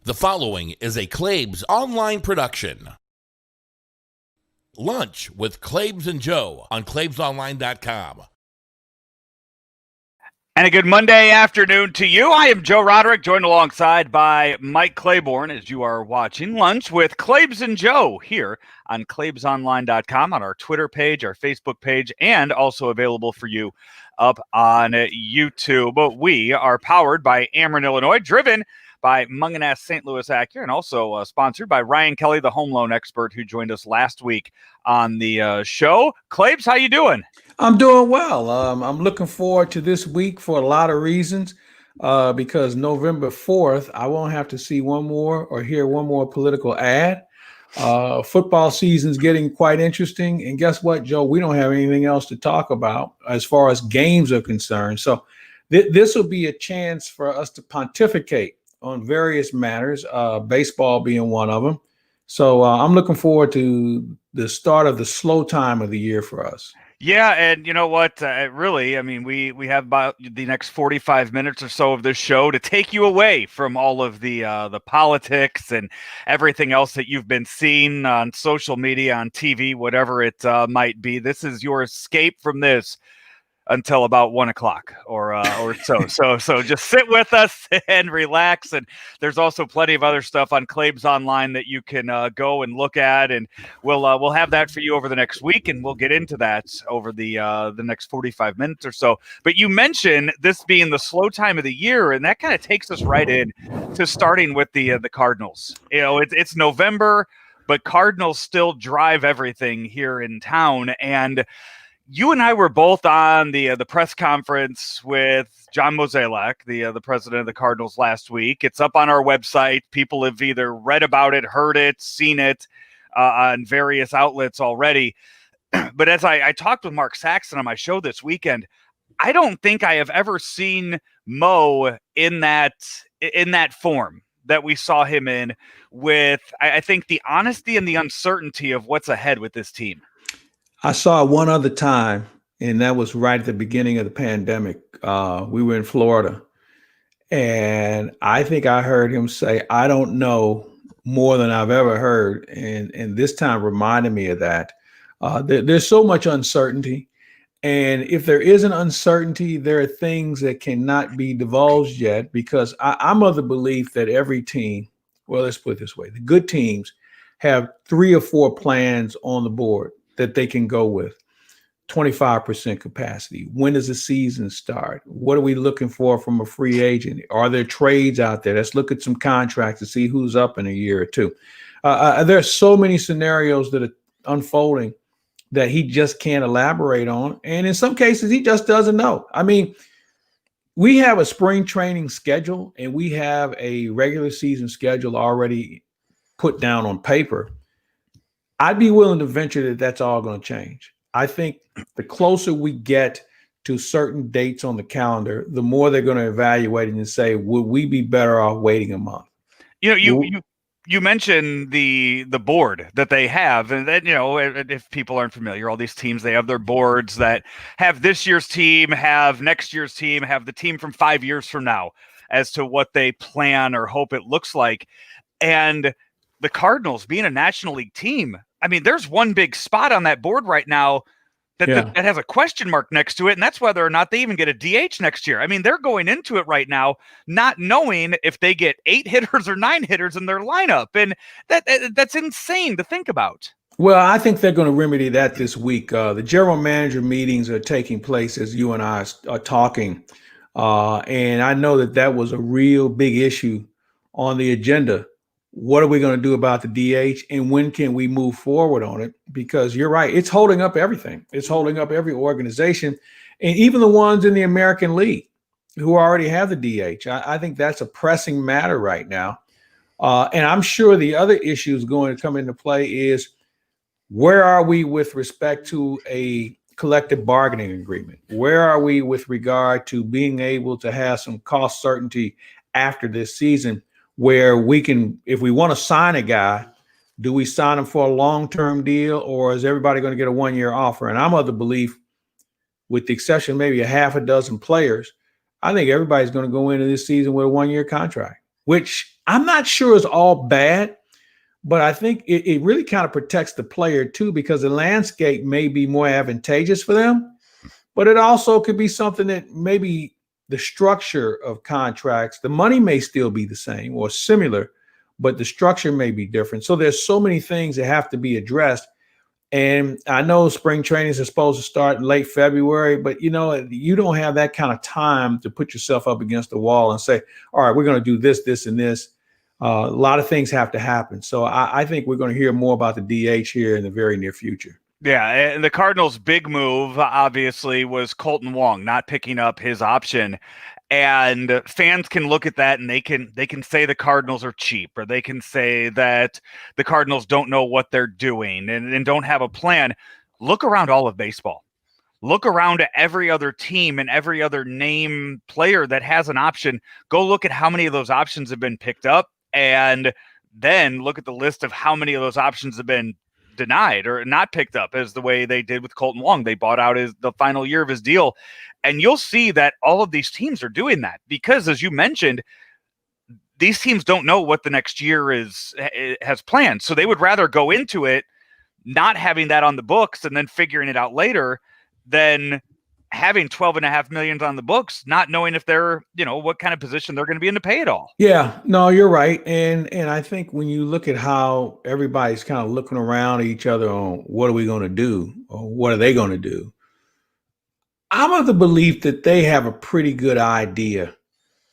The following is a Claibs online production. Lunch with Claibs and Joe on claibsonline.com. And a good Monday afternoon to you. I am Joe Roderick, joined alongside by Mike Claiborne as you are watching Lunch with Claibs and Joe here on claibsonline.com, on our Twitter page, our Facebook page, and also available for you up on YouTube. But we are powered by Ameren, Illinois, driven by Munganess St. Louis Acura, and also sponsored by Ryan Kelly, the home loan expert who joined us last week on the show. Claibs, how you doing? I'm doing well. I'm looking forward to this week for a lot of reasons, because November 4th, I won't have to see one more or hear one more political ad. Football season's getting quite interesting. And guess what, Joe? We don't have anything else to talk about as far as games are concerned. So this will be a chance for us to pontificate on various matters, baseball being one of them. So I'm looking forward to the start of the slow time of the year for us. Yeah, and you know what? Really, I mean, we have about the next 45 minutes or so of this show to take you away from all of the politics and everything else that you've been seeing on social media, on TV, whatever it might be. This is your escape from this until about 1 o'clock or so. So just sit with us and relax. And there's also plenty of other stuff on Claibs Online that you can go and look at, and we'll have that for you over the next week, and we'll get into that over the next 45 minutes or so. But you mentioned this being the slow time of the year, and that kind of takes us right in to starting with the Cardinals. You know, it's November, but Cardinals still drive everything here in town. And you and I were both on the press conference with John Mozeliak, the president of the Cardinals, last week. It's up on our website. People have either read about it, heard it, seen it on various outlets already. But as I talked with Mark Saxon on my show this weekend, I don't think I have ever seen Mo in that form that we saw him in, with, I think, the honesty and the uncertainty of what's ahead with this team. I saw it one other time, and that was right at the beginning of the pandemic. We were in Florida, and I think I heard him say, "I don't know," more than I've ever heard. And this time reminded me of that. There's so much uncertainty. And if there is an uncertainty, there are things that cannot be divulged yet, because I'm of the belief that every team, well, let's put it this way, the good teams have 3 or 4 plans on the board that they can go with. 25% capacity. When does the season start? What are we looking for from a free agent? Are there trades out there? Let's look at some contracts to see who's up in a year or two. There are so many scenarios that are unfolding that he just can't elaborate on. And in some cases, he just doesn't know. I mean, we have a spring training schedule and we have a regular season schedule already put down on paper. I'd be willing to venture that that's all going to change. I think the closer we get to certain dates on the calendar, the more they're going to evaluate it and say, would we be better off waiting a month? You know, you mentioned the board that they have, and then, you know, if people aren't familiar, all these teams, they have their boards that have this year's team, have next year's team, have the team from 5 years from now as to what they plan or hope it looks like. And the Cardinals, being a National League team, I mean, there's one big spot on that board right now that has a question mark next to it, and that's whether or not they even get a DH next year. I mean, they're going into it right now not knowing if they get 8 hitters or 9 hitters in their lineup, and that's insane to think about. Well, I think they're going to remedy that this week. The general manager meetings are taking place as you and I are talking, and I know that was a real big issue on the agenda. What are we going to do about the DH, and when can we move forward on it? Because you're right, it's holding up everything. It's holding up every organization, and even the ones in the American League who already have the DH. I think that's a pressing matter right now. And I'm sure the other issue is going to come into play is, where are we with respect to a collective bargaining agreement? Where are we with regard to being able to have some cost certainty after this season, where we can, if we want to sign a guy, do we sign him for a long-term deal, or is everybody going to get a 1-year offer? And I'm of the belief, with the exception of maybe a half a dozen players, I think everybody's going to go into this season with a 1-year contract, which I'm not sure it's all bad, but I think it really kind of protects the player too, because the landscape may be more advantageous for them, but it also could be something that maybe the structure of contracts, the money may still be the same or similar, but the structure may be different. So there's so many things that have to be addressed. And I know spring trainings is supposed to start in late February, but you don't have that kind of time to put yourself up against the wall and say, all right, we're going to do this, this, and this. A lot of things have to happen. So I think we're going to hear more about the DH here in the very near future. Yeah, and the Cardinals' big move, obviously, was Colton Wong not picking up his option. And fans can look at that and they can say the Cardinals are cheap, or they can say that the Cardinals don't know what they're doing and don't have a plan. Look around all of baseball. Look around at every other team and every other name player that has an option. Go look at how many of those options have been picked up, and then look at the list of how many of those options have been denied or not picked up, as the way they did with Colton Wong. They bought out the final year of his deal. And you'll see that all of these teams are doing that because, as you mentioned, these teams don't know what the next year has planned. So they would rather go into it not having that on the books and then figuring it out later than having $12.5 million on the books, not knowing if they're, what kind of position they're going to be in to pay it all. Yeah, no, you're right. And I think when you look at how everybody's kind of looking around at each other on what are we going to do or what are they going to do, I'm of the belief that they have a pretty good idea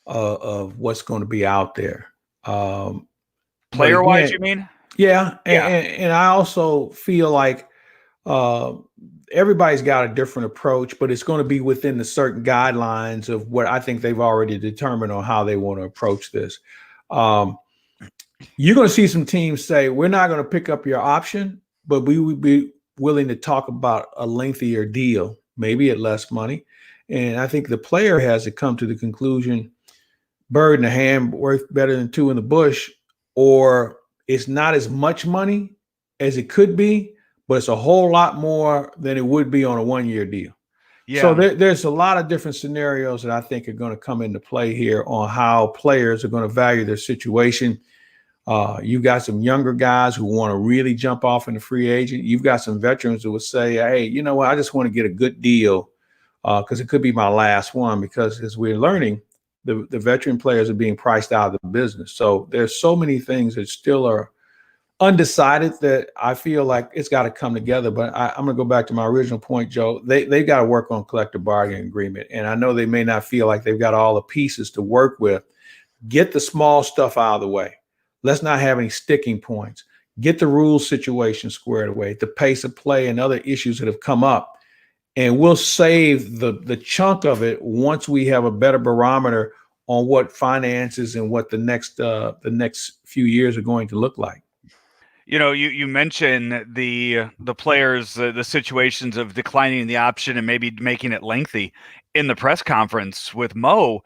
of what's going to be out there. Player-wise, you mean? Yeah. And I also feel like everybody's got a different approach, but it's going to be within the certain guidelines of what I think they've already determined on how they want to approach this. You're going to see some teams say, we're not going to pick up your option, but we would be willing to talk about a lengthier deal, maybe at less money. And I think the player has to come to the conclusion, bird in the hand worth better than two in the bush, or it's not as much money as it could be, but it's a whole lot more than it would be on a one-year deal. Yeah. So there's a lot of different scenarios that I think are going to come into play here on how players are going to value their situation. You've got some younger guys who want to really jump off in the free agent. You've got some veterans who would say, hey, you know what, I just want to get a good deal because it could be my last one, because as we're learning, the veteran players are being priced out of the business. So there's so many things that still are undecided that I feel like it's got to come together. But I'm going to go back to my original point, Joe. They've got to work on collective bargaining agreement. And I know they may not feel like they've got all the pieces to work with. Get the small stuff out of the way. Let's not have any sticking points. Get the rules situation squared away, the pace of play and other issues that have come up. And we'll save the chunk of it once we have a better barometer on what finances and what the next few years are going to look like. You mentioned the players, the situations of declining the option and maybe making it lengthy. In the press conference with Mo,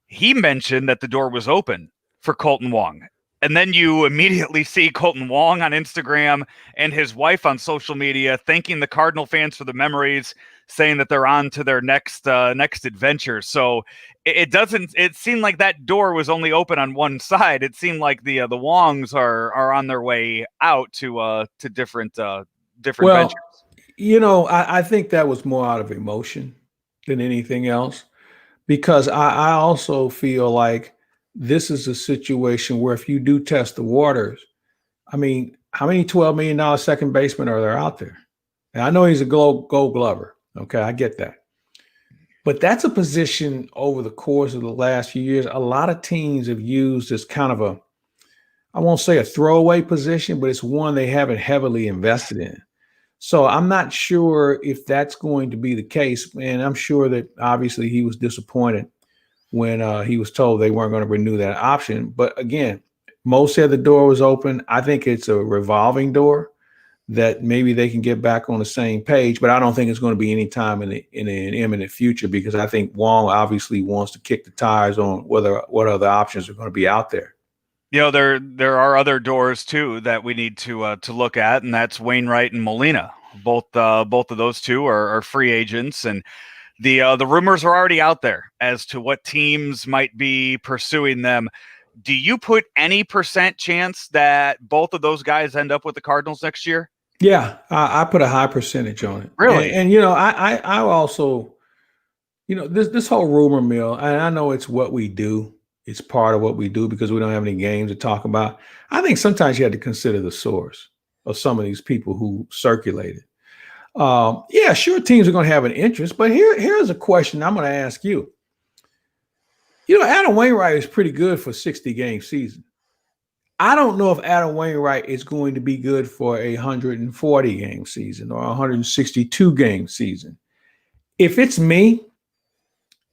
he mentioned that the door was open for Colton Wong. And then you immediately see Colton Wong on Instagram and his wife on social media thanking the Cardinal fans for the memories, saying that they're on to their next adventure. So it seemed like that door was only open on one side. It seemed like the Wongs are on their way out to different ventures. I think that was more out of emotion than anything else, because I also feel like this is a situation where if you do test the waters, I mean, how many $12 million second basemen are there out there? And I know he's a gold glover. Okay, I get that. But that's a position over the course of the last few years, a lot of teams have used as kind of I won't say a throwaway position, but it's one they haven't heavily invested in. So I'm not sure if that's going to be the case. And I'm sure that obviously he was disappointed when he was told they weren't going to renew that option. But again, Mo said the door was open. I think it's a revolving door that maybe they can get back on the same page, but I don't think it's going to be any time in an imminent future, because I think Wong obviously wants to kick the tires on what other options are going to be out there. There are other doors too that we need to look at, and that's Wainwright and Molina. Both of those two are free agents, and the rumors are already out there as to what teams might be pursuing them. Do you put any percent chance that both of those guys end up with the Cardinals next year? Yeah, I put a high percentage on it. Really? And I also, this whole rumor mill, and I know it's what we do. It's part of what we do because we don't have any games to talk about. I think sometimes you have to consider the source of some of these people who circulate it. Yeah, sure, teams are going to have an interest, but here's a question I'm going to ask you. Adam Wainwright is pretty good for a 60-game season. I don't know if Adam Wainwright is going to be good for a 140-game season or a 162-game season. If it's me,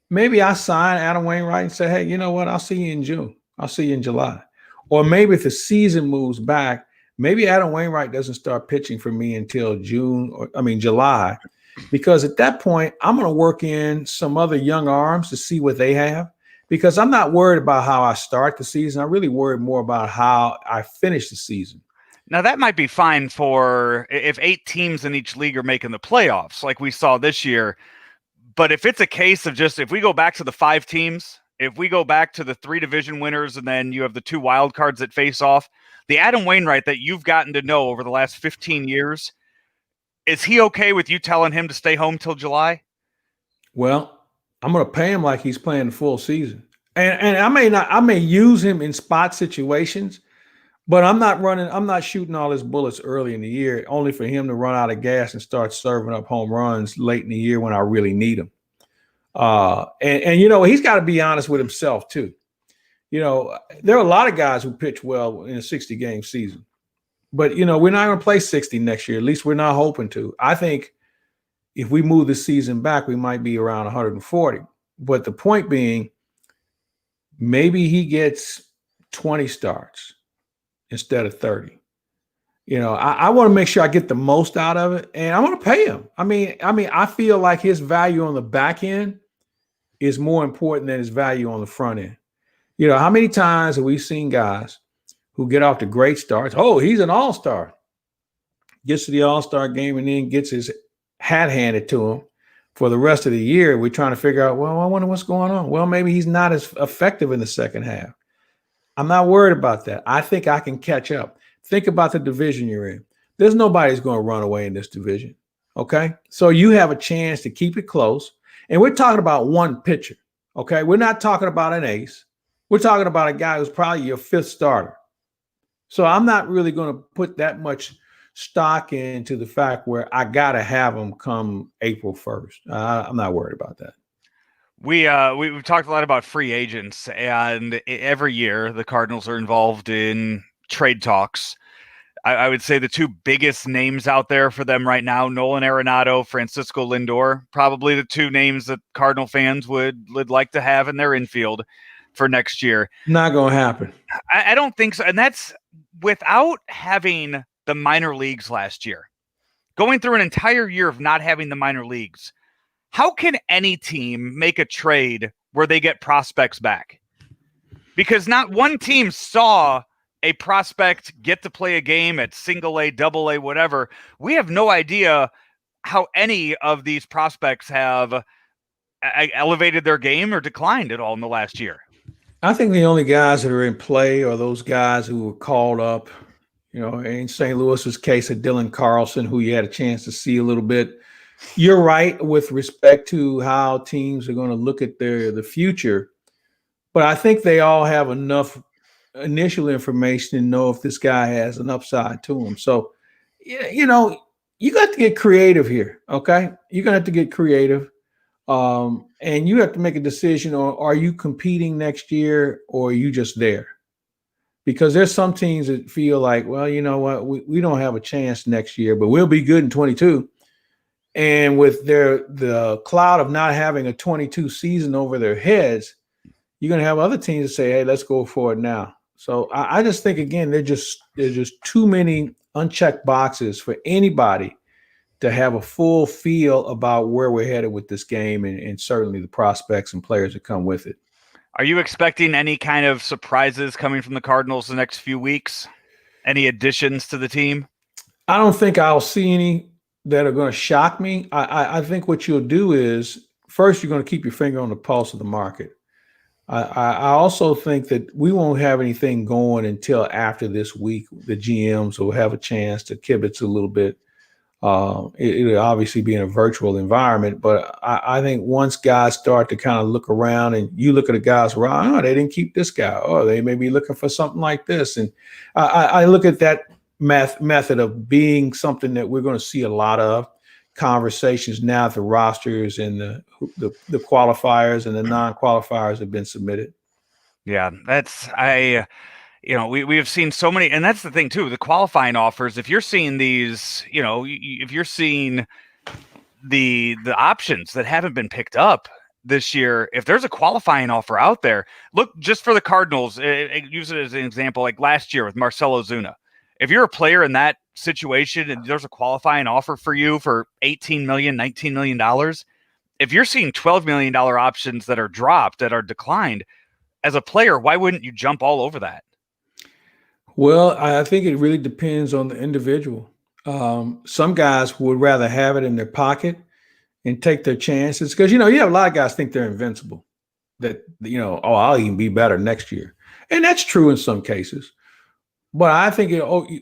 maybe I sign Adam Wainwright and say, hey, you know what? I'll see you in June. I'll see you in July. Or maybe if the season moves back, maybe Adam Wainwright doesn't start pitching for me until July, because at that point, I'm going to work in some other young arms to see what they have, because I'm not worried about how I start the season. I really worry more about how I finish the season. Now, that might be fine for if 8 teams in each league are making the playoffs like we saw this year. But if it's a case of just, if we go back to the 5 teams, if we go back to the 3 division winners, and then you have the 2 wild cards that face off, the Adam Wainwright that you've gotten to know over the last 15 years, is he okay with you telling him to stay home till July? Well, I'm going to pay him like he's playing the full season. And I may use him in spot situations, but I'm not shooting all his bullets early in the year, only for him to run out of gas and start serving up home runs late in the year when I really need him. He's got to be honest with himself too. There are a lot of guys who pitch well in a 60-game season, but we're not going to play 60 next year. At least we're not hoping to. I think if we move the season back, we might be around 140. But the point being, maybe he gets 20 starts instead of 30. I want to make sure I get the most out of it, and I want to pay him. I feel like his value on the back end is more important than his value on the front end. How many times have we seen guys who get off to great starts? Oh, he's an all-star. Gets to the all-star game and then gets his hat handed to him for the rest of the year. We're trying to figure out, well, I wonder what's going on. Well, maybe he's not as effective in the second half. I'm not worried about that. I think I can catch up. Think about the division you're in. There's nobody who's going to run away in this division. Okay. So you have a chance to keep it close. And we're talking about one pitcher. Okay. We're not talking about an ace. We're talking about a guy who's probably your 5th starter. So I'm not really going to put that much stock into the fact where I got to have him come April 1st. I'm not worried about that. We've talked a lot about free agents, and every year the Cardinals are involved in trade talks. I would say the 2 biggest names out there for them right now, Nolan Arenado, Francisco Lindor, probably the 2 names that Cardinal fans would like to have in their infield for next year. Not going to happen. I don't think so. And that's without having the minor leagues last year. Going through an entire year of not having the minor leagues, how can any team make a trade where they get prospects back? Because not one team saw a prospect get to play a game at single A, double A, whatever. We have no idea how any of these prospects have elevated their game or declined at all in the last year. I think the only guys that are in play are those guys who were called up. In St. Louis's case of Dylan Carlson, who you had a chance to see a little bit. You're right with respect to how teams are going to look at the future, but I think they all have enough initial information to know if this guy has an upside to him. So, you got to get creative here, okay? You're going to have to get creative, and you have to make a decision on, are you competing next year or are you just there? Because there's some teams that feel like, well, you know what, we don't have a chance next year, but we'll be good in 22. And with the cloud of not having a 22 season over their heads, you're going to have other teams that say, hey, let's go for it now. So I just think, again, there's just too many unchecked boxes for anybody to have a full feel about where we're headed with this game, and certainly the prospects and players that come with it. Are you expecting any kind of surprises coming from the Cardinals the next few weeks? Any additions to the team? I don't think I'll see any that are going to shock me. I think what you'll do is, first, you're going to keep your finger on the pulse of the market. I also think that we won't have anything going until after this week. The GMs will have a chance to kibitz a little bit. It'll obviously be in a virtual environment, but I think once guys start to kind of look around and you look at the guys around, oh, they didn't keep this guy. Oh, they may be looking for something like this. And I look at that method of being something that we're going to see a lot of conversations now that the rosters and the qualifiers and the non-qualifiers have been submitted. Yeah, we have seen so many, and that's the thing too, the qualifying offers. If you're seeing these, if you're seeing the options that haven't been picked up this year, if there's a qualifying offer out there, look just for the Cardinals, use it as an example, like last year with Marcell Ozuna. If you're a player in that situation and there's a qualifying offer for you for $18 million, $19 million, if you're seeing $12 million options that are dropped, that are declined, as a player, why wouldn't you jump all over that? Well, I think it really depends on the individual. Some guys would rather have it in their pocket and take their chances because, you have a lot of guys think they're invincible, that, I'll even be better next year. And that's true in some cases. But I think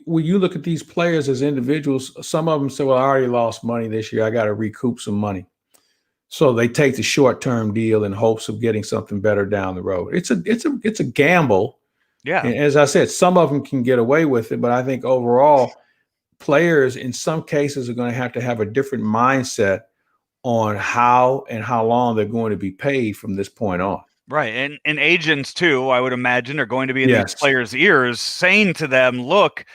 when you look at these players as individuals, some of them say, well, I already lost money this year. I got to recoup some money. So they take the short-term deal in hopes of getting something better down the road. It's a gamble. Yeah. And as I said, some of them can get away with it, but I think overall players in some cases are going to have a different mindset on how and how long they're going to be paid from this point on. Right. And agents too, I would imagine, are going to be in these players' ears saying to them, look,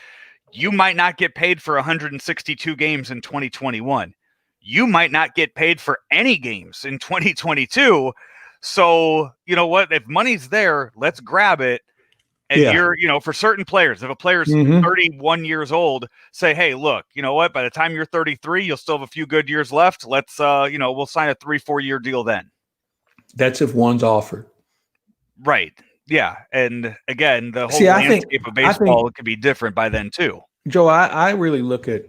you might not get paid for 162 games in 2021. You might not get paid for any games in 2022. So, you know what? If money's there, let's grab it. And you're, for certain players, if a player's 31 years old, say, hey, look, you know what? By the time you're 33, you'll still have a few good years left. Let's, we'll sign a 3-4 year deal then. That's if one's offered. Right. Yeah. And again, the whole landscape of baseball could be different by then too. Joe, I really look at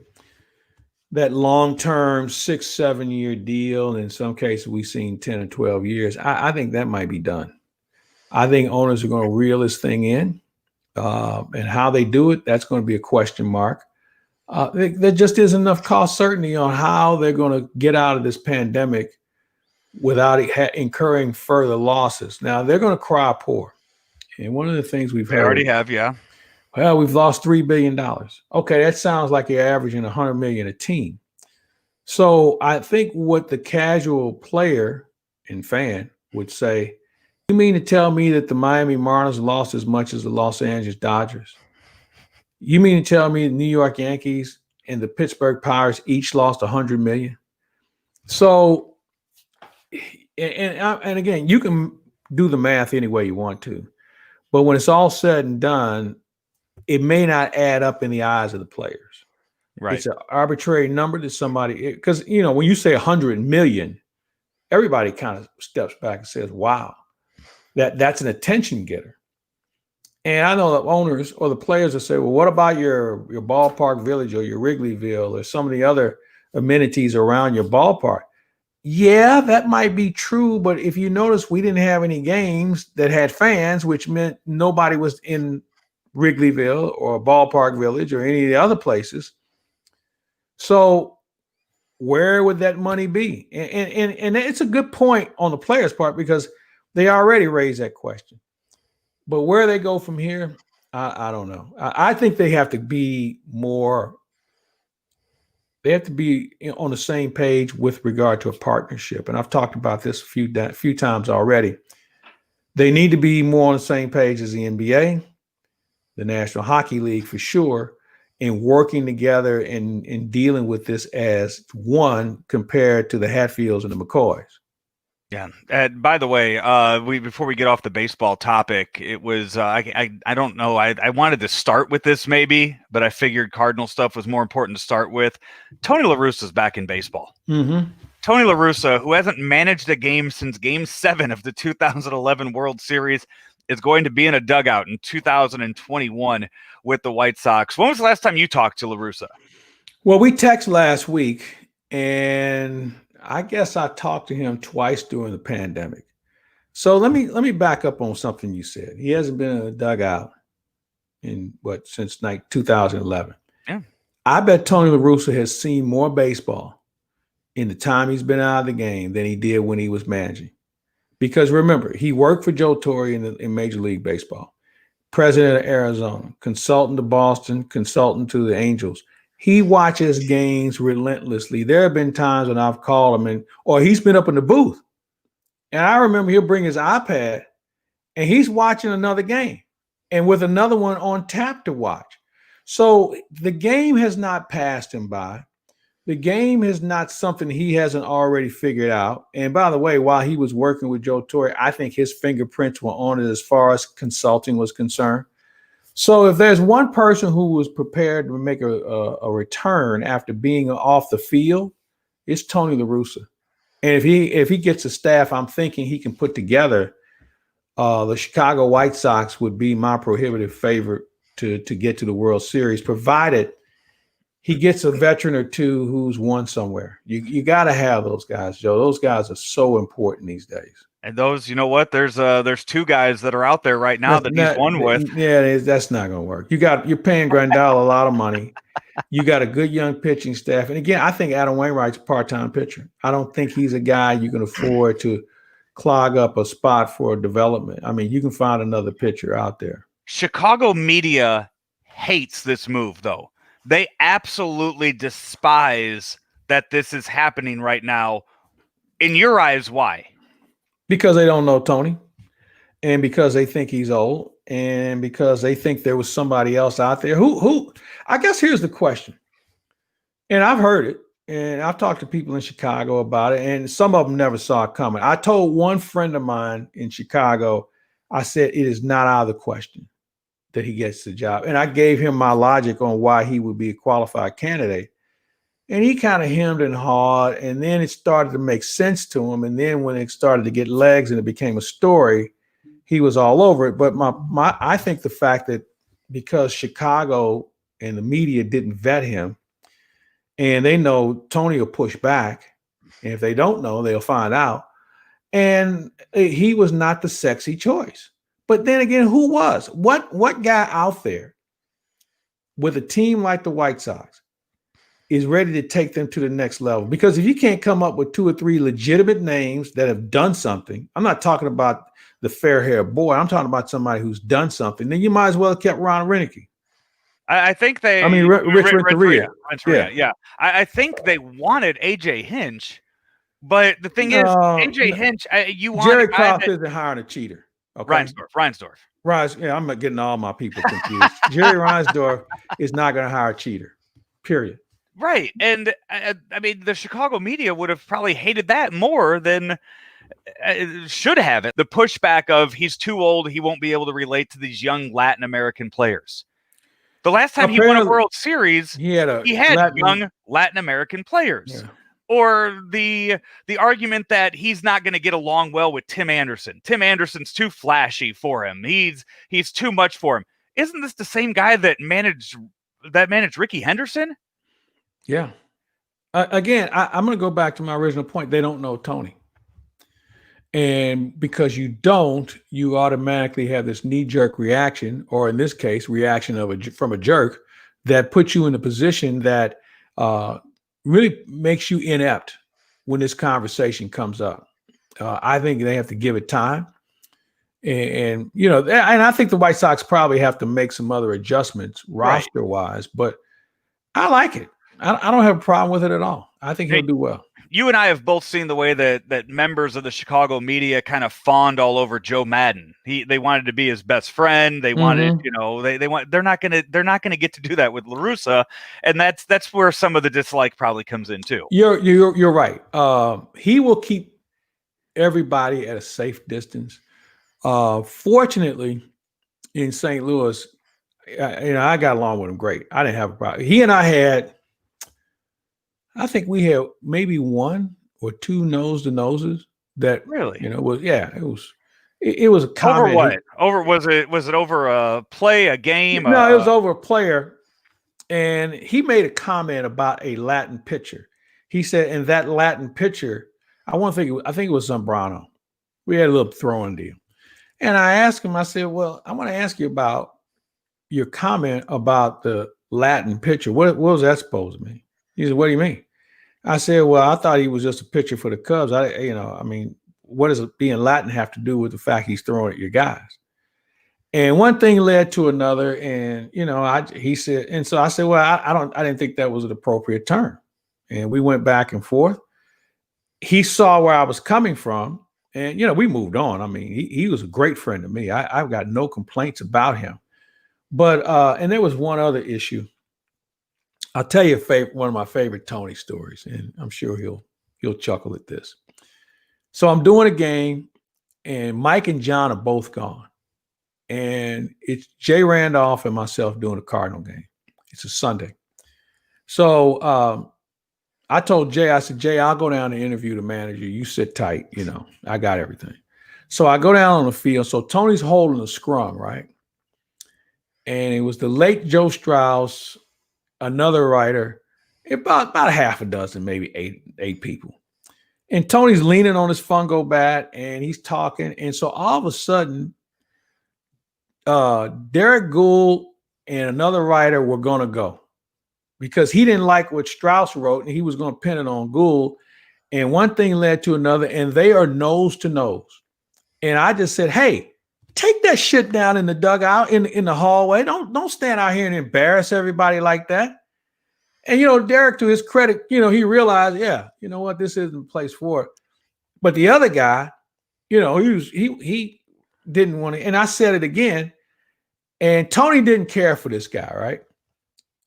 that long-term 6-7 year deal. And in some cases, we've seen 10 or 12 years. I think that might be done. I think owners are going to reel this thing in, and how they do it, that's going to be a question mark. There just isn't enough cost certainty on how they're going to get out of this pandemic without incurring further losses. Now, they're going to cry poor. And one of the things we've heard. They already have, yeah. Well, we've lost $3 billion. Okay, that sounds like you're averaging $100 million a team. So I think what the casual player and fan would say, you mean to tell me that the Miami Marlins lost as much as the Los Angeles Dodgers? You mean to tell me the New York Yankees and the Pittsburgh Pirates each lost $100 million? So, and again, you can do the math any way you want to, but when it's all said and done, it may not add up in the eyes of the players. Right. It's an arbitrary number that somebody, because, when you say 100 million, everybody kind of steps back and says, wow. That's an attention getter. And I know the owners or the players will say, well, what about your ballpark village or your Wrigleyville or some of the other amenities around your ballpark? Yeah, that might be true. But if you notice, we didn't have any games that had fans, which meant nobody was in Wrigleyville or ballpark village or any of the other places. So where would that money be? And it's a good point on the players' part because they already raised that question. But where they go from here, I don't know. I think they have to be more – they have to be on the same page with regard to a partnership. And I've talked about this a few times already. They need to be more on the same page as the NBA, the National Hockey League for sure, in working together and dealing with this as one compared to the Hatfields and the McCoys. Yeah. And by the way, before we get off the baseball topic, it was I don't know. I wanted to start with this maybe, but I figured Cardinal stuff was more important to start with. Tony La Russa's back in baseball. Mm-hmm. Tony La Russa, who hasn't managed a game since Game 7 of the 2011 World Series, is going to be in a dugout in 2021 with the White Sox. When was the last time you talked to La Russa? Well, we texted last week, and I guess I talked to him twice during the pandemic. So let me back up on something you said. He hasn't been in a dugout since like 2011. Yeah. I bet Tony La Russa has seen more baseball in the time he's been out of the game than he did when he was managing. Because remember, he worked for Joe Torre in Major League Baseball, president of Arizona, consultant to Boston, consultant to the Angels. He watches games relentlessly. There have been times when I've called him or he's been up in the booth. And I remember he'll bring his iPad and he's watching another game and with another one on tap to watch. So the game has not passed him by. The game is not something he hasn't already figured out. And by the way, while he was working with Joe Torre, I think his fingerprints were on it as far as consulting was concerned. So if there's one person who was prepared to make a return after being off the field, it's Tony La Russa. And if he gets a staff, I'm thinking he can put together. The Chicago White Sox would be my prohibitive favorite to get to the World Series, provided he gets a veteran or two who's won somewhere. You got to have those guys, Joe. Those guys are so important these days. And those, you know what? There's two guys that are out there right now he's won with. Yeah, that's not going to work. You're paying Grandal a lot of money. You got a good young pitching staff. And again, I think Adam Wainwright's a part-time pitcher. I don't think he's a guy you can afford to clog up a spot for development. I mean, you can find another pitcher out there. Chicago media hates this move, though. They absolutely despise that this is happening right now. In your eyes, why? Because they don't know Tony, and because they think he's old, and because they think there was somebody else out there who I guess here's the question. And I've heard it, and I've talked to people in Chicago about it, and some of them never saw it coming. I told one friend of mine in Chicago, I said, it is not out of the question that he gets the job. And I gave him my logic on why he would be a qualified candidate. And he kind of hemmed and hawed, and then it started to make sense to him. And then when it started to get legs and it became a story, he was all over it. But I think the fact that because Chicago and the media didn't vet him, and they know Tony will push back, and if they don't know, they'll find out. And he was not the sexy choice. But then again, who was? What guy out there with a team like the White Sox is ready to take them to the next level? Because if you can't come up with 2 or 3 legitimate names that have done something, I'm not talking about the fair-haired boy. I'm talking about somebody who's done something. Then you might as well have kept Ron Renicky. I think they. I mean, Rich Renteria. Yeah. I think they wanted AJ Hinch, but the thing is, AJ Hinch. Jerry Krause isn't hiring a cheater. Okay? Reinsdorf. Yeah, I'm getting all my people confused. Jerry Reinsdorf is not going to hire a cheater. Period. Right. And I mean, the Chicago media would have probably hated that more than should have it. The pushback of he's too old, he won't be able to relate to these young Latin American players. The last time he won a World Series, he had young Latin American players. Yeah. Or the argument that he's not going to get along well with Tim Anderson. Tim Anderson's too flashy for him. He's too much for him. Isn't this the same guy that managed Ricky Henderson? Yeah. Again, I'm going to go back to my original point. They don't know Tony. And because you don't, you automatically have this knee-jerk reaction, or in this case, reaction from a jerk that puts you in a position that really makes you inept when this conversation comes up. I think they have to give it time. And I think the White Sox probably have to make some other adjustments roster-wise, but I like it. I don't have a problem with it at all. I think he'll do well. You and I have both seen the way that members of the Chicago media kind of fawned all over Joe Madden. They wanted to be his best friend. They wanted, they're not gonna get to do that with La Russa, and that's where some of the dislike probably comes in too. You're right. He will keep everybody at a safe distance. Fortunately, in St. Louis, I got along with him great. I didn't have a problem. He and I think we had maybe 1 or 2 nose-to-noses that really, it was a comment. Over what? Was it over a play, a game? No, it was over a player, and he made a comment about a Latin pitcher. He said, "In that Latin pitcher, I think it was Zambrano," We had a little throwing deal. And I asked him, I said, well, I want to ask you about your comment about the Latin pitcher. What was that supposed to mean? He said, what do you mean? I said, well, I thought he was just a pitcher for the Cubs. What does being Latin have to do with the fact he's throwing at your guys? And one thing led to another. And, he said, and so I said, well, I didn't think that was an appropriate term. And we went back and forth. He saw where I was coming from. And, we moved on. I mean, he was a great friend to me. I've got no complaints about him. But, and there was one other issue. I'll tell you one of my favorite Tony stories, and I'm sure he'll chuckle at this. So I'm doing a game, and Mike and John are both gone. And it's Jay Randolph and myself doing a Cardinal game. It's a Sunday. So I told Jay, I said, Jay, I'll go down and interview the manager. You sit tight, I got everything. So I go down on the field. So Tony's holding a scrum, right? And it was the late Joe Strauss, another writer, about a half a dozen, maybe eight people. And Tony's leaning on his fungo bat and he's talking. And so all of a sudden, Derek Gould and another writer were going to go because he didn't like what Strauss wrote and he was going to pin it on Gould. And one thing led to another, and they are nose to nose. And I just said, hey, take that shit down in the dugout, in the hallway. Don't stand out here and embarrass everybody like that. And, Derek, to his credit, he realized, yeah, you know what, this isn't the place for it. But the other guy, he didn't want to. And I said it again. And Tony didn't care for this guy, right?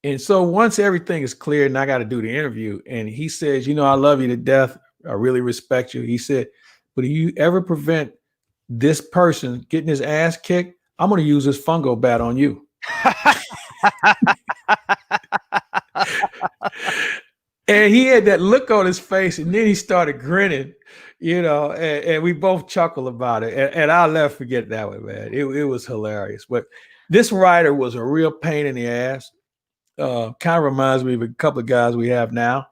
And so once everything is clear and I got to do the interview, and he says, I love you to death. I really respect you. He said, but if you ever prevent this person getting his ass kicked, I'm going to use this fungo bat on you. And he had that look on his face, and then he started grinning, and we both chuckled about it. And I'll never forget that one, man. It was hilarious. But this writer was a real pain in the ass. Kind of reminds me of a couple of guys we have now.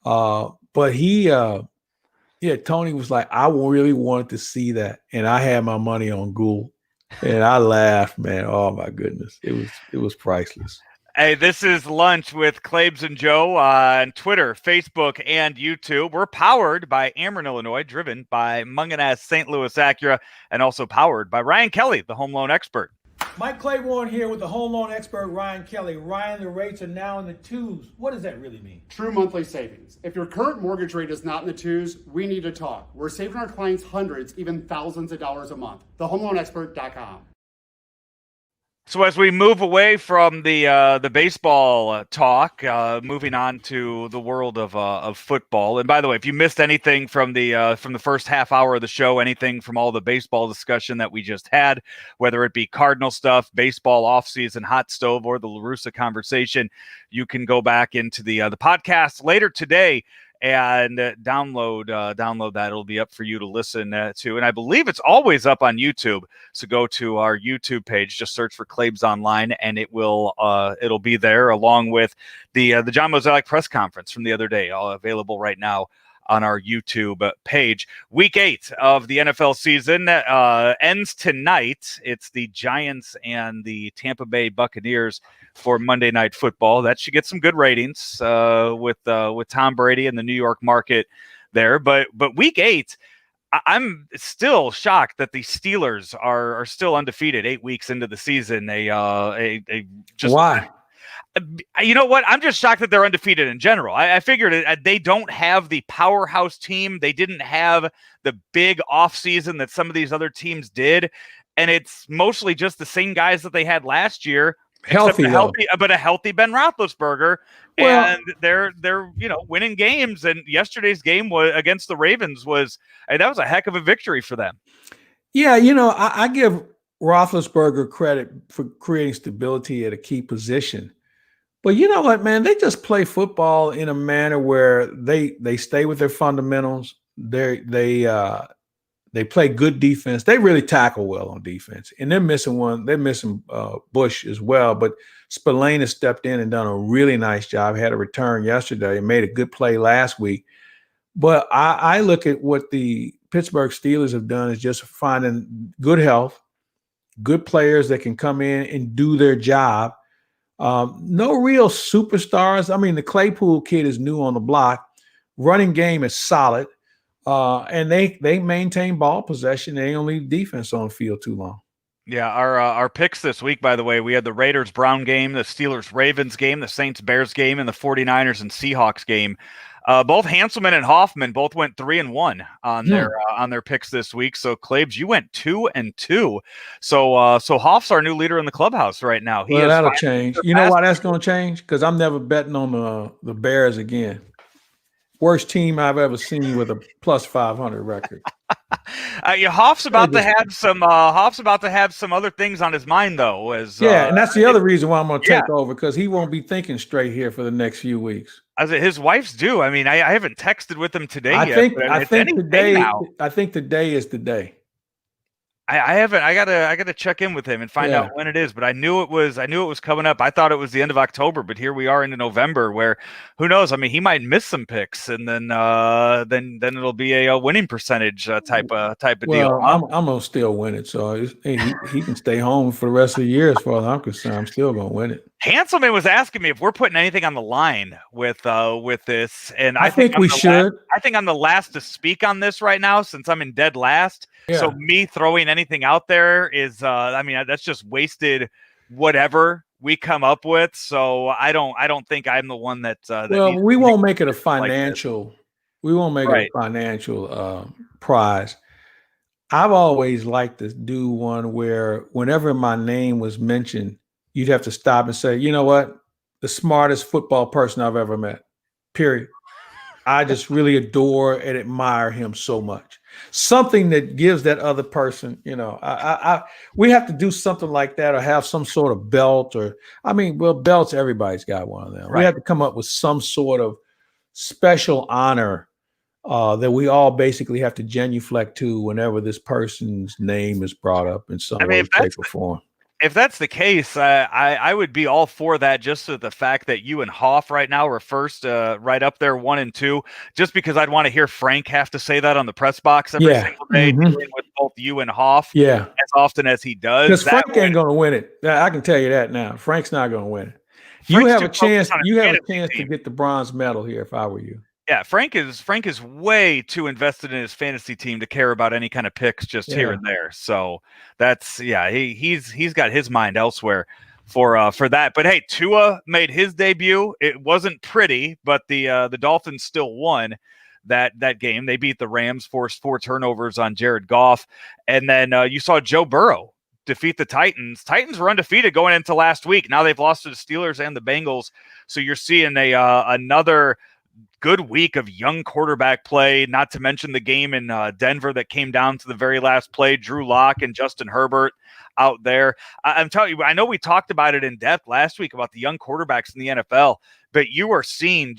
But Tony was like, I really wanted to see that. And I had my money on Gould. And I laughed, man. Oh, my goodness. It was priceless. Hey, this is Lunch with Claibs and Joe on Twitter, Facebook, and YouTube. We're powered by Ameren, Illinois, driven by Munganess St. Louis Acura, and also powered by Ryan Kelly, the home loan expert. Mike Claiborne here with the home loan expert, Ryan Kelly. Ryan, the rates are now in the twos. What does that really mean? True monthly savings. If your current mortgage rate is not in the twos, we need to talk. We're saving our clients hundreds, even thousands of dollars a month. TheHomeLoanExpert.com. So as we move away from the baseball talk, moving on to the world of football. And by the way, if you missed anything from the first half hour of the show, anything from all the baseball discussion that we just had, whether it be Cardinal stuff, baseball offseason, hot stove, or the La Russa conversation, you can go back into the podcast later today and download that. It'll be up for you to listen to. And I believe it's always up on YouTube. So go to our YouTube page, just search for Claibs Online, and it'll be there along with the John Mozeliak press conference from the other day, all available right now on our YouTube page. Week 8 of the NFL season ends tonight. It's the Giants and the Tampa Bay Buccaneers for Monday Night Football. That should get some good ratings with Tom Brady and the New York market there. But Week 8, I'm still shocked that the Steelers are still undefeated 8 weeks into the season. They just why? You know what? I'm just shocked that they're undefeated in general. I figured they don't have the powerhouse team. They didn't have the big offseason that some of these other teams did. And it's mostly just the same guys that they had last year. Healthy, but a healthy Ben Roethlisberger. Well, and they're winning games. And yesterday's game against the Ravens that was a heck of a victory for them. Yeah, I give Roethlisberger credit for creating stability at a key position. But you know what, man? They just play football in a manner where they stay with their fundamentals. They play good defense. They really tackle well on defense. And they're missing one. They're missing Bush as well. But Spillane has stepped in and done a really nice job. Had a return yesterday and made a good play last week. But I look at what the Pittsburgh Steelers have done is just finding good health, good players that can come in and do their job. No real superstars. I mean, the Claypool kid is new on the block. Running game is solid. And they maintain ball possession. They don't leave defense on the field too long. Yeah, our picks this week, by the way, we had the Raiders-Brown game, the Steelers-Ravens game, the Saints-Bears game, and the 49ers and Seahawks game. Both Hanselman and Hoffman both went 3-1 on their picks this week. So Claibs, you went 2-2. So Hoff's our new leader in the clubhouse right now. That'll change. You know why that's going to change? Because I'm never betting on the Bears again. Worst team I've ever seen with a plus 500 record. Hoff's about to have some other things on his mind though. And that's the other reason why I'm going to take over, because he won't be thinking straight here for the next few weeks. As his wife's do. I mean, I haven't texted with him today I yet. I think today is the day. I haven't. I gotta check in with him and find out when it is. But I knew it was coming up. I thought it was the end of October, but here we are into November. Where who knows? I mean, he might miss some picks, and then it'll be a winning percentage type of deal. I'm gonna still win it, so he can stay home for the rest of the year. As far as I'm concerned, I'm still gonna win it. Hanselman was asking me if we're putting anything on the line with this, and I think we should. I think I'm the last to speak on this right now since I'm in dead last. Yeah. So me throwing anything out there is, that's just wasted whatever we come up with. So I don't think I'm the one that. We won't make it a financial. We won't make it a financial prize. I've always liked to do one where whenever my name was mentioned, you'd have to stop and say, you know what, the smartest football person I've ever met. Period. I just really adore and admire him so much. Something that gives that other person, we have to do something like that, or have some sort of belt, belts, everybody's got one of them. Right. We have to come up with some sort of special honor that we all basically have to genuflect to whenever this person's name is brought up in some way, shape, or form. If that's the case, I would be all for that, just to the fact that you and Hoff right now are first, right up there, 1 and 2, just because I'd want to hear Frank have to say that on the press box every single day, dealing with both you and Hoff as often as he does. Because Frank ain't going to win it. I can tell you that now. Frank's not going to win it. You have a chance to get the bronze medal here if I were you. Yeah, Frank is way too invested in his fantasy team to care about any kind of picks just here and there. So that's he's got his mind elsewhere for that. But hey, Tua made his debut. It wasn't pretty, but the Dolphins still won that game. They beat the Rams, forced 4 turnovers on Jared Goff, and then you saw Joe Burrow defeat the Titans. Titans were undefeated going into last week. Now they've lost to the Steelers and the Bengals. So you're seeing another good week of young quarterback play, not to mention the game in Denver that came down to the very last play. Drew Lock and Justin Herbert out there. I'm telling you, I know we talked about it in depth last week about the young quarterbacks in the NFL, but you are seeing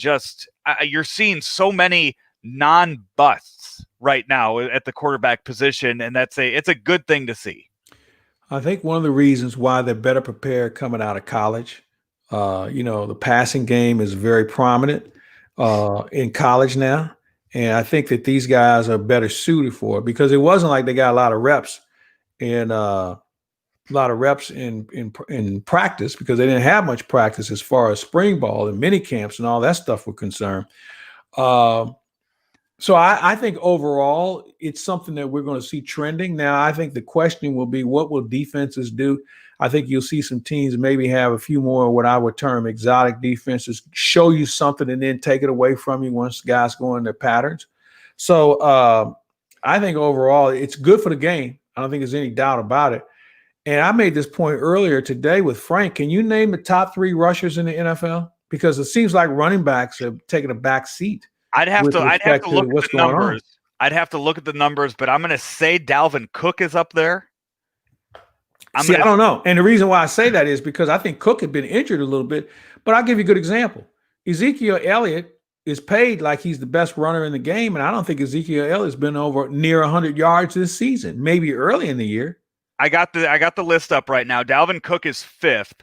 you're seeing so many non-busts right now at the quarterback position, and it's a good thing to see. I think one of the reasons why they're better prepared coming out of college, the passing game is very prominent in college now. And I think that these guys are better suited for it, because it wasn't like they got a lot of reps in practice, because they didn't have much practice as far as spring ball and mini camps and all that stuff were concerned. So I think overall it's something that we're going to see trending. Now, I think the question will be, what will defenses do? I think you'll see some teams maybe have a few more what I would term exotic defenses, show you something and then take it away from you once guys go in their patterns. So I think overall it's good for the game. I don't think there's any doubt about it. And I made this point earlier today with Frank. Can you name the top 3 rushers in the NFL? Because it seems like running backs have taken a back seat. I'd have to look at the numbers. I'd have to look at the numbers, but I'm going to say Dalvin Cook is up there. I don't know. And the reason why I say that is because I think Cook had been injured a little bit, but I'll give you a good example. Ezekiel Elliott is paid like he's the best runner in the game, and I don't think Ezekiel Elliott's been over near 100 yards this season, maybe early in the year. I got the list up right now. Dalvin Cook is 5th.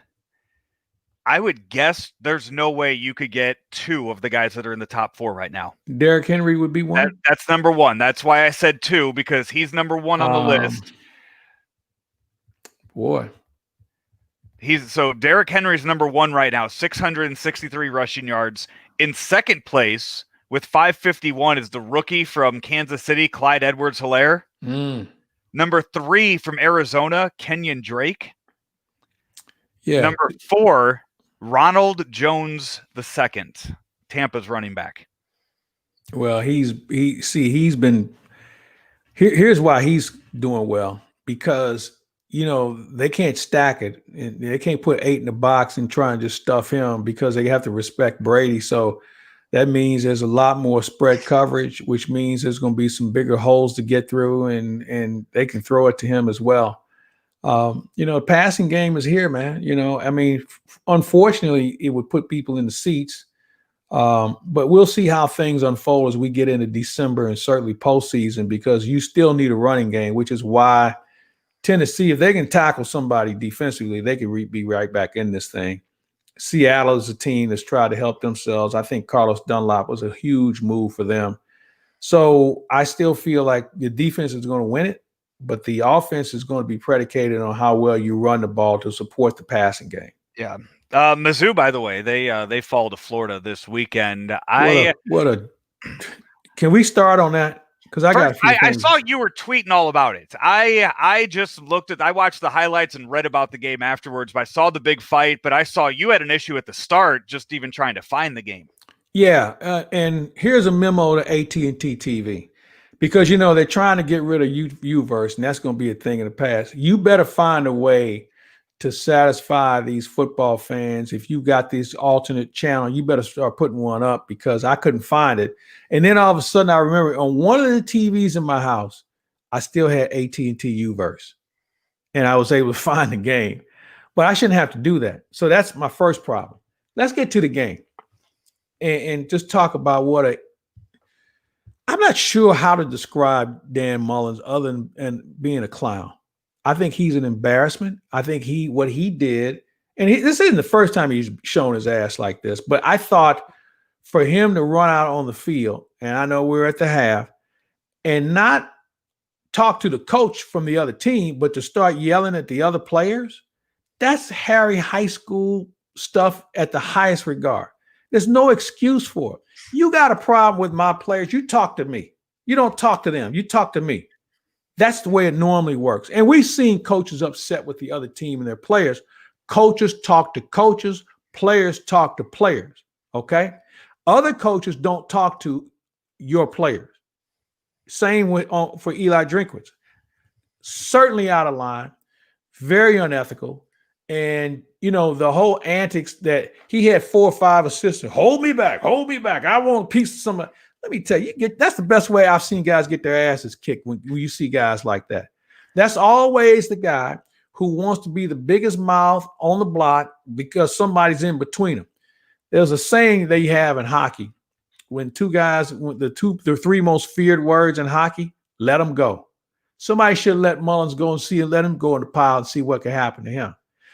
I would guess there's no way you could get 2 of the guys that are in the top 4 right now. Derrick Henry would be one. That's number 1. That's why I said 2, because he's number 1 on the list. Boy. So Derrick Henry's number 1 right now, 663 rushing yards. In second place with 551 is the rookie from Kansas City, Clyde Edwards-Helaire. Number 3 from Arizona, Kenyon Drake. Yeah. Number 4, Ronald Jones II, Tampa's running back. Well, he's been here's why he's doing well, because they can't stack it. They can't put 8 in the box and try and just stuff him, because they have to respect Brady. So that means there's a lot more spread coverage, which means there's going to be some bigger holes to get through, and they can throw it to him as well. The passing game is here, man. Unfortunately, it would put people in the seats. But we'll see how things unfold as we get into December and certainly postseason, because you still need a running game, which is why Tennessee, if they can tackle somebody defensively, they can be right back in this thing. Seattle is a team that's tried to help themselves. I think Carlos Dunlap was a huge move for them. So I still feel like the defense is going to win it, but the offense is going to be predicated on how well you run the ball to support the passing game. Yeah. Mizzou, by the way, they fall to Florida this weekend. Can we start on that? Because I saw you were tweeting all about it. I just I watched the highlights and read about the game afterwards, but I saw the big fight, but I saw you had an issue at the start just even trying to find the game. Yeah, and here's a memo to AT&T TV, because they're trying to get rid of Uverse, and that's going to be a thing in the past. You better find a way to satisfy these football fans. If you got this alternate channel, you better start putting one up, because I couldn't find it. And then all of a sudden I remember on one of the TVs in my house, I still had AT&T Uverse, and I was able to find the game, but I shouldn't have to do that. So that's my first problem. Let's get to the game and just talk about I'm not sure how to describe Dan Mullins other than being a clown. I think he's an embarrassment. I think what he did, and this isn't the first time he's shown his ass like this, but I thought for him to run out on the field, and I know we're at the half, and not talk to the coach from the other team, but to start yelling at the other players, that's Harry high school stuff at the highest regard. There's no excuse for it. You got a problem with my players, you talk to me. You don't talk to them. You talk to me. That's the way it normally works. And we've seen coaches upset with the other team and their players. Coaches talk to coaches. Players talk to players. Okay? Other coaches don't talk to your players. Same for Eli Drinkwitz. Certainly out of line. Very unethical. And, the whole antics that he had 4 or 5 assistants. Hold me back. Hold me back. I want a piece of somebody. Let me tell you, that's the best way I've seen guys get their asses kicked, when you see guys like that. That's always the guy who wants to be the biggest mouth on the block because somebody's in between them. There's a saying they have in hockey. When two guys, the 3 most feared words in hockey, let them go. Somebody should let Mullins go and let him go in the pile and see what could happen to him.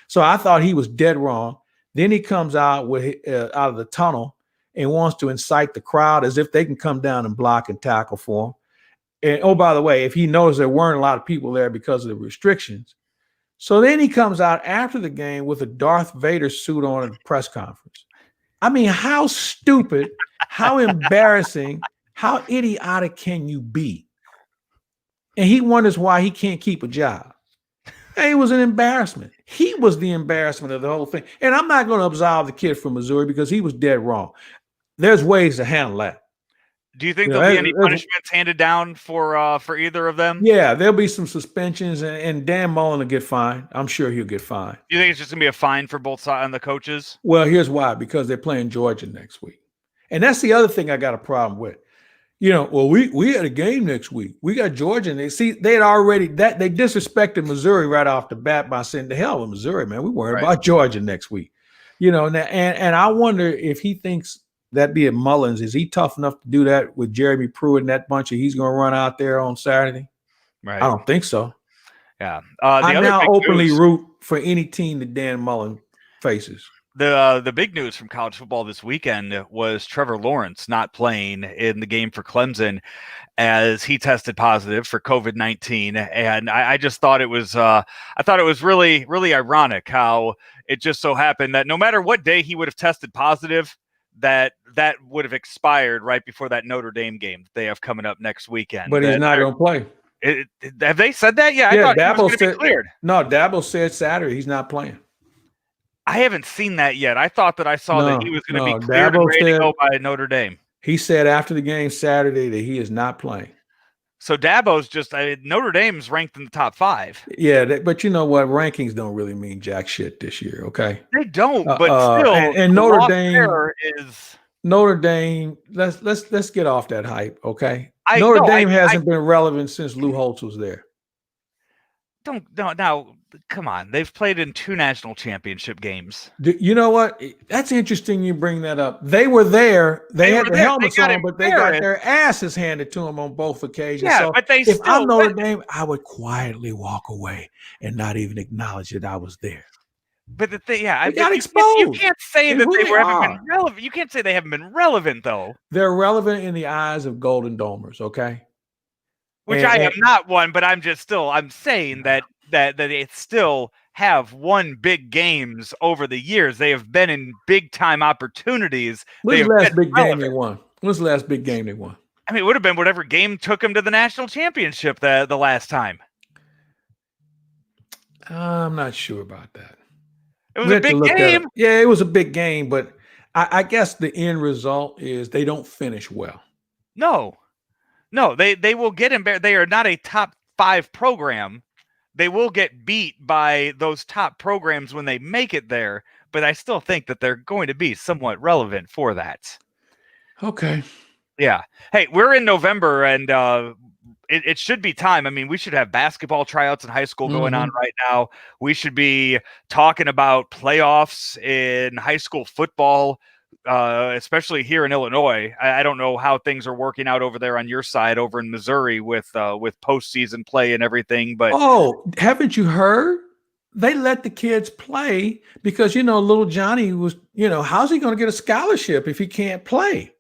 So I thought he was dead wrong. Then he comes out out of the tunnel and wants to incite the crowd as if they can come down and block and tackle for him. And, oh, by the way, if he knows there weren't a lot of people there because of the restrictions. So then he comes out after the game with a Darth Vader suit on at the press conference. I mean, how stupid, how embarrassing, how idiotic can you be? And he wonders why he can't keep a job. And it was an embarrassment. He was the embarrassment of the whole thing. And I'm not going to absolve the kid from Missouri because he was dead wrong. There's ways to handle that. Do you think there'll be any punishments handed down for either of them? Yeah, there'll be some suspensions, and Dan Mullen will get fined. I'm sure he'll get fined. Do you think it's just going to be a fine for both sides and the coaches? Well, here's why. Because they're playing Georgia next week. And that's the other thing I got a problem with. We had a game next week. We got Georgia, and they disrespected Missouri right off the bat by saying, "The hell with Missouri, man. We worried about Georgia next week." And I wonder if he thinks that being Mullins, is he tough enough to do that with Jeremy Pruitt and that bunch he's going to run out there on Saturday? Right. I don't think so. Yeah. I now openly root for any team that Dan Mullen faces. The big news from college football this weekend was Trevor Lawrence not playing in the game for Clemson as he tested positive for COVID-19. And I just thought it was really, really ironic how it just so happened that no matter what day he would have tested positive, that would have expired right before that Notre Dame game that they have coming up next weekend. But he's not going to play. Have they said that? Yeah, I thought he was going to be cleared. No, Dabo said Saturday he's not playing. I haven't seen that yet. I thought that I saw that he was going to be cleared and ready to go by Notre Dame. He said after the game Saturday that he is not playing. So Dabo's just Notre Dame's ranked in the top 5. Yeah, but you know what? Rankings don't really mean jack shit this year. Okay, they don't. But still, and Notre Dame is Notre Dame. Let's get off that hype. Okay, Notre Dame hasn't been relevant since Lou Holtz was there. Now, come on. They've played in 2 national championship games. You know what? That's interesting you bring that up. They were there. They had their helmets on, but they got their asses handed to them on both occasions. Yeah, so but if I'm Notre Dame, I would quietly walk away and not even acknowledge that I was there. But the thing, yeah, they got exposed. You can't say that they haven't been relevant. You can't say they haven't been relevant, though. They're relevant in the eyes of Golden Domers, okay? Which I am not one, but I'm saying that they still have won big games over the years. They have been in big time opportunities. When's the last big game they won? When's the last big game they won? I mean, it would have been whatever game took them to the national championship the last time. I'm not sure about that. It was a big game. Yeah, it was a big game, but I guess the end result is they don't finish well. No, they will get embarrassed. They are not a top 5 program. They will get beat by those top programs when they make it there, but I still think that they're going to be somewhat relevant for that. Okay. Yeah. Hey, we're in November, and it should be time. I mean, we should have basketball tryouts in high school going on right now. We should be talking about playoffs in high school football. Especially here in Illinois. I don't know how things are working out over there on your side, over in Missouri with postseason play and everything. But haven't you heard? They let the kids play because little Johnny was. How's he going to get a scholarship if he can't play?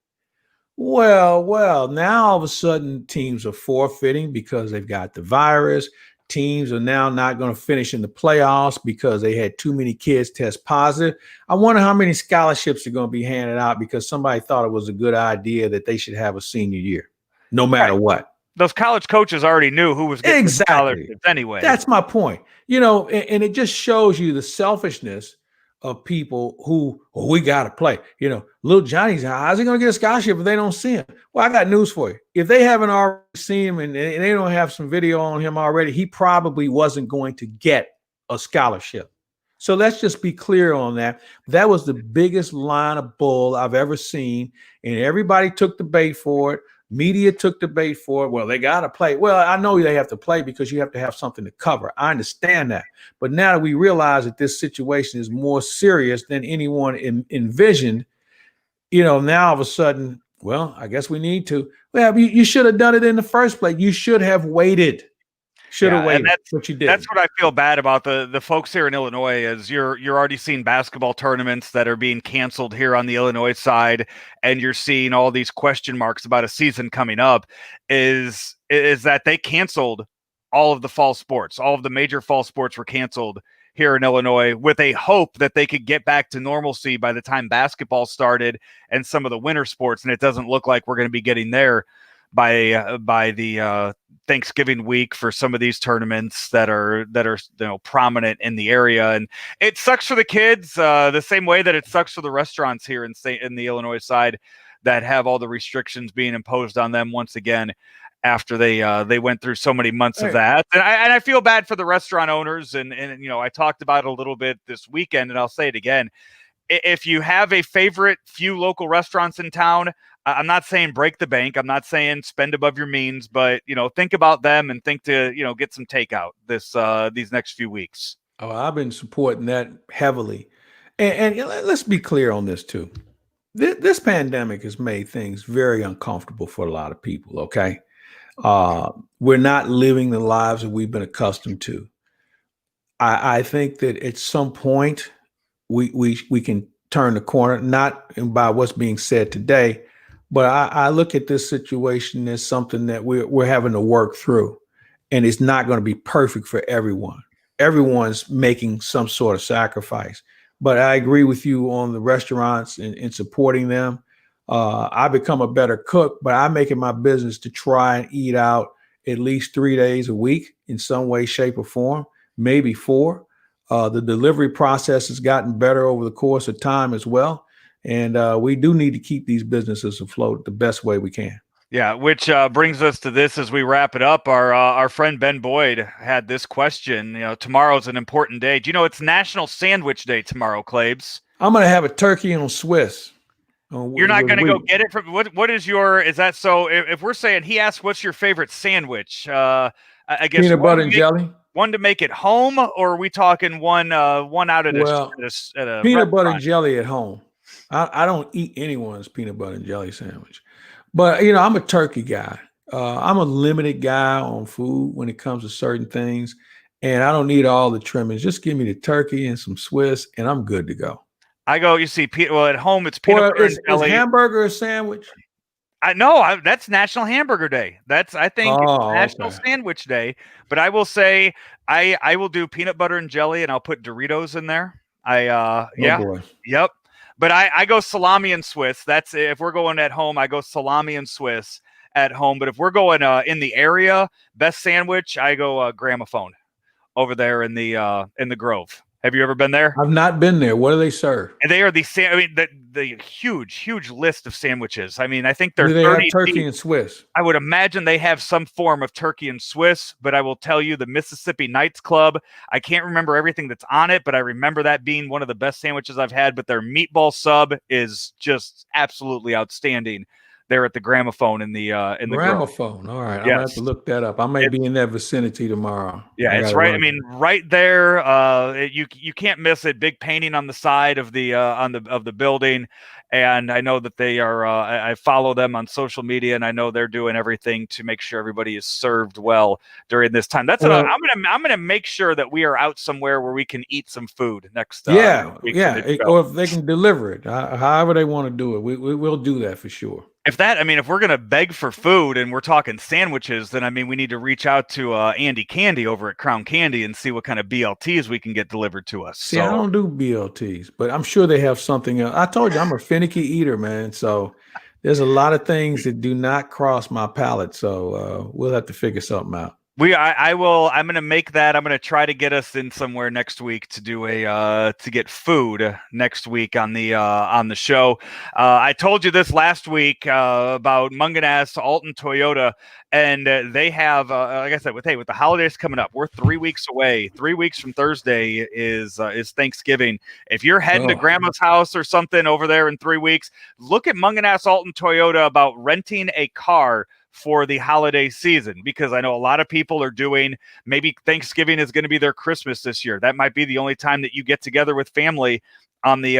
Well. Now all of a sudden, teams are forfeiting because they've got the virus. Teams are now not going to finish in the playoffs because they had too many kids test positive. I wonder how many scholarships are going to be handed out because somebody thought it was a good idea that they should have a senior year, no matter what. Those college coaches already knew who was getting scholarships anyway. That's my point. And it just shows you the selfishness of people who, we got to play. Little Johnny's, how's he going to get a scholarship if they don't see him? Well, I got news for you. If they haven't already seen him and they don't have some video on him already, he probably wasn't going to get a scholarship. So let's just be clear on that. That was the biggest line of bull I've ever seen. And everybody took the bait for it. Media took the bait for it. Well, they got to play. Well, I know they have to play because you have to have something to cover. I understand that. But now that we realize that this situation is more serious than anyone envisioned, now all of a sudden, well, I guess we need to. Well, you should have done it in the first place. You should have waited. Waited. That's what you did. That's what I feel bad about the folks here in Illinois is you're already seeing basketball tournaments that are being canceled here on the Illinois side, and you're seeing all these question marks about a season coming up. Is that they canceled all of the fall sports, all of the major fall sports were canceled here in Illinois with a hope that they could get back to normalcy by the time basketball started and some of the winter sports, and it doesn't look like we're going to be getting there by the Thanksgiving week for some of these tournaments that are prominent in the area. And it sucks for the kids the same way that it sucks for the restaurants here in the Illinois side that have all the restrictions being imposed on them once again after they went through so many months of that. And I feel bad for the restaurant owners. And I talked about it a little bit this weekend, and I'll say it again. If you have a favorite few local restaurants in town, I'm not saying break the bank. I'm not saying spend above your means, but think about them and think to get some takeout these next few weeks. Oh, I've been supporting that heavily, and let's be clear on this too. This pandemic has made things very uncomfortable for a lot of people. Okay, we're not living the lives that we've been accustomed to. I think that at some point we can turn the corner, not by what's being said today, but I look at this situation as something that we're having to work through, and it's not going to be perfect for everyone. Everyone's making some sort of sacrifice, but I agree with you on the restaurants and supporting them. I become a better cook, but I make it my business to try and eat out at least 3 days a week in some way, shape, or form, maybe 4. The delivery process has gotten better over the course of time as well. And we do need to keep these businesses afloat the best way we can. Yeah, which brings us to this as we wrap it up. Our friend Ben Boyd had this question. Tomorrow's an important day. Do you know it's National Sandwich Day tomorrow, Claibs? I'm going to have a turkey on Swiss. You're not going to go get it from what is your, is that so? If we're saying, he asked, what's your favorite sandwich? I guess peanut butter and jelly. One to make at home, or are we talking one out at a peanut restaurant? Butter and jelly at home. I don't eat anyone's peanut butter and jelly sandwich, but I'm a turkey guy. I'm a limited guy on food when it comes to certain things, and I don't need all the trimmings. Just give me the turkey and some Swiss, and I'm good to go. I go, you see, at home it's peanut butter and jelly. Is hamburger a sandwich? I know that's National Hamburger Day. I think it's National Sandwich Day. But I will say I will do peanut butter and jelly, and I'll put Doritos in there. Boy. Yep. But I go salami and Swiss. That's if we're going at home, I go salami and Swiss at home. But if we're going in the area, best sandwich, I go Gramophone over there in the Grove. Have you ever been there? I've not been there. What do they serve? And they are the huge list of sandwiches. I mean, I think they're do they have turkey and Swiss? I would imagine they have some form of turkey and Swiss, but I will tell you the Mississippi Nights Club, I can't remember everything that's on it, but I remember that being one of the best sandwiches I've had. But their meatball sub is just absolutely outstanding. There at the Gramophone in the Gramophone. Grove. All right, Yes. I'm gonna have to look that up. I may be in that vicinity tomorrow. Yeah, it's right. I mean, right there. You can't miss it. Big painting on the side of the building, and I know that they are. I follow them on social media, and I know they're doing everything to make sure everybody is served well during this time. I'm gonna make sure that we are out somewhere where we can eat some food next. Or if they can deliver it, however they want to do it, we will do that for sure. If we're going to beg for food and we're talking sandwiches, then, we need to reach out to Andy Candy over at Crown Candy and see what kind of BLTs we can get delivered to us. See, I don't do BLTs, but I'm sure they have something else. I told you I'm a finicky eater, man. So there's a lot of things that do not cross my palate. So we'll have to figure something out. I'm going to make that. I'm going to try to get us in somewhere next week to do to get food next week on the show. I told you this last week about Munganess Alton Toyota, and they have, like I said, with the holidays coming up, we're 3 weeks away. 3 weeks from Thursday is Thanksgiving. If you're heading to Grandma's house or something over there in 3 weeks, look at Munganess Alton Toyota about renting a car for the holiday season, because I know a lot of people are doing, maybe Thanksgiving is going to be their Christmas this year. That might be the only time that you get together with family on the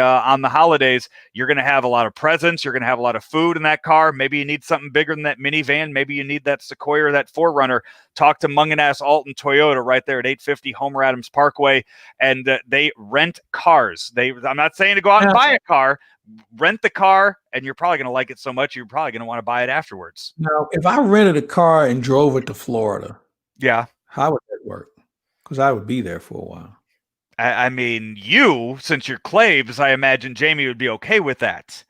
holidays. You're going to have a lot of presents. You're going to have a lot of food in that car. Maybe you need something bigger than that minivan. Maybe you need that Sequoia or that 4Runner. Talk to Munganess Alton Toyota right there at 850 Homer Adams Parkway. And they rent cars. I'm not saying to go out and buy a car. Rent the car, and you're probably going to like it so much you're probably going to want to buy it afterwards. Now, if I rented a car and drove it to Florida, how would that work? Because I would be there for a while. I mean, since you're Claibs, I imagine Jamie would be okay with that.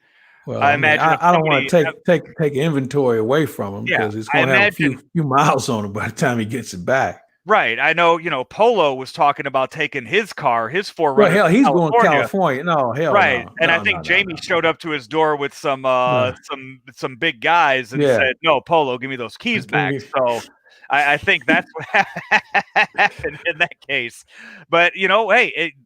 Well, I don't want to take inventory away from him, because it's going to have a few miles on it by the time he gets it back. Right. I know, Polo was talking about taking his car, his 4Runner. Well, hell, he's going to California. No, hell right. No. And I think Jamie showed up to his door with some big guys and said, "No, Polo, give me those keys back." So I think that's what happened in that case. But,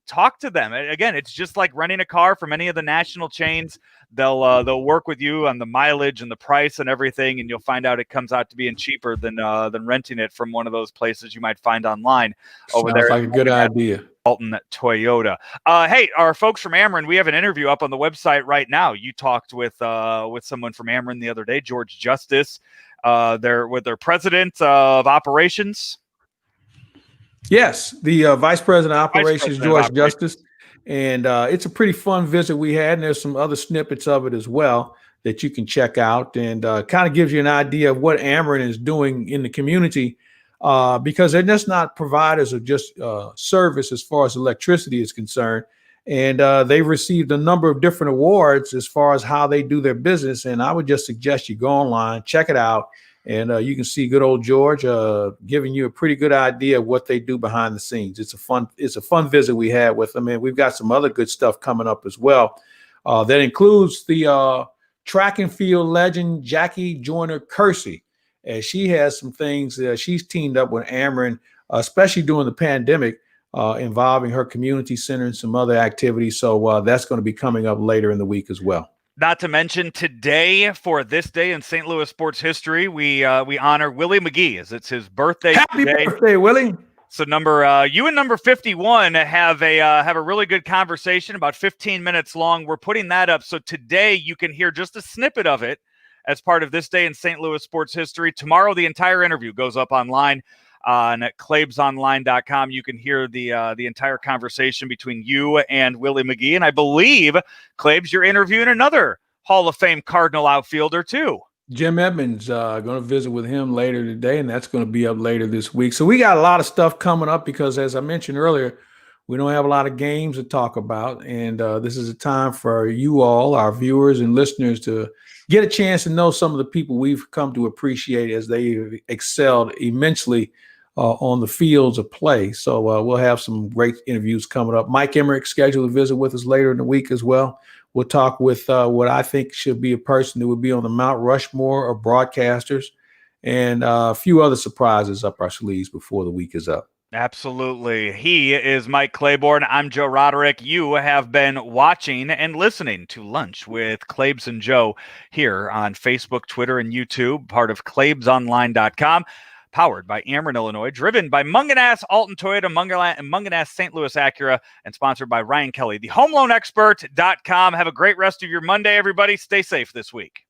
talk to them. Again, it's just like renting a car from any of the national chains. They'll work with you on the mileage and the price and everything, and you'll find out it comes out to being cheaper than renting it from one of those places you might find online over there. Sounds like a good idea. Alton Toyota. Hey, our folks from Ameren, we have an interview up on the website right now. You talked with someone from Ameren the other day, George Justice. They're with their president of operations. Yes, the vice president of operations, George Justice. And it's a pretty fun visit we had. And there's some other snippets of it as well that you can check out, and kind of gives you an idea of what Ameren is doing in the community, because they're just not providers of just service as far as electricity is concerned. And they've received a number of different awards as far as how they do their business. And I would just suggest you go online, check it out, and you can see good old George giving you a pretty good idea of what they do behind the scenes. It's a fun visit we had with them, and we've got some other good stuff coming up as well. That includes the track and field legend Jackie Joyner-Kersee, as she has some things she's teamed up with Ameren, especially during the pandemic, involving her community center and some other activities. So that's going to be coming up later in the week as well. Not to mention today, for this day in St. Louis sports history, we honor Willie McGee, as it's his birthday. Happy today. Birthday, Willie! So you and number 51 have a really good conversation, about 15 minutes long. We're putting that up, so today you can hear just a snippet of it as part of this day in St. Louis sports history. Tomorrow, the entire interview goes up online on claibsonline.com. You can hear the entire conversation between you and Willie McGee. And I believe, Claibs, you're interviewing another Hall of Fame Cardinal outfielder too. Jim Edmonds, going to visit with him later today, and that's going to be up later this week. So we got a lot of stuff coming up because, as I mentioned earlier, we don't have a lot of games to talk about. And this is a time for you all, our viewers and listeners, to get a chance to know some of the people we've come to appreciate as they excelled immensely on the fields of play. So we'll have some great interviews coming up. Mike Emmerich scheduled to visit with us later in the week as well. We'll talk with what I think should be a person who would be on the Mount Rushmore of broadcasters, and a few other surprises up our sleeves before the week is up. Absolutely. He is Mike Claiborne. I'm Joe Roderick. You have been watching and listening to Lunch with Claibs and Joe here on Facebook, Twitter, and YouTube, part of claibsonline.com. Powered by Ameren, Illinois, driven by Munganass Alton Toyota, Munganass St. Louis Acura, and sponsored by Ryan Kelly, the HomeLoanExpert.com. Have a great rest of your Monday, everybody. Stay safe this week.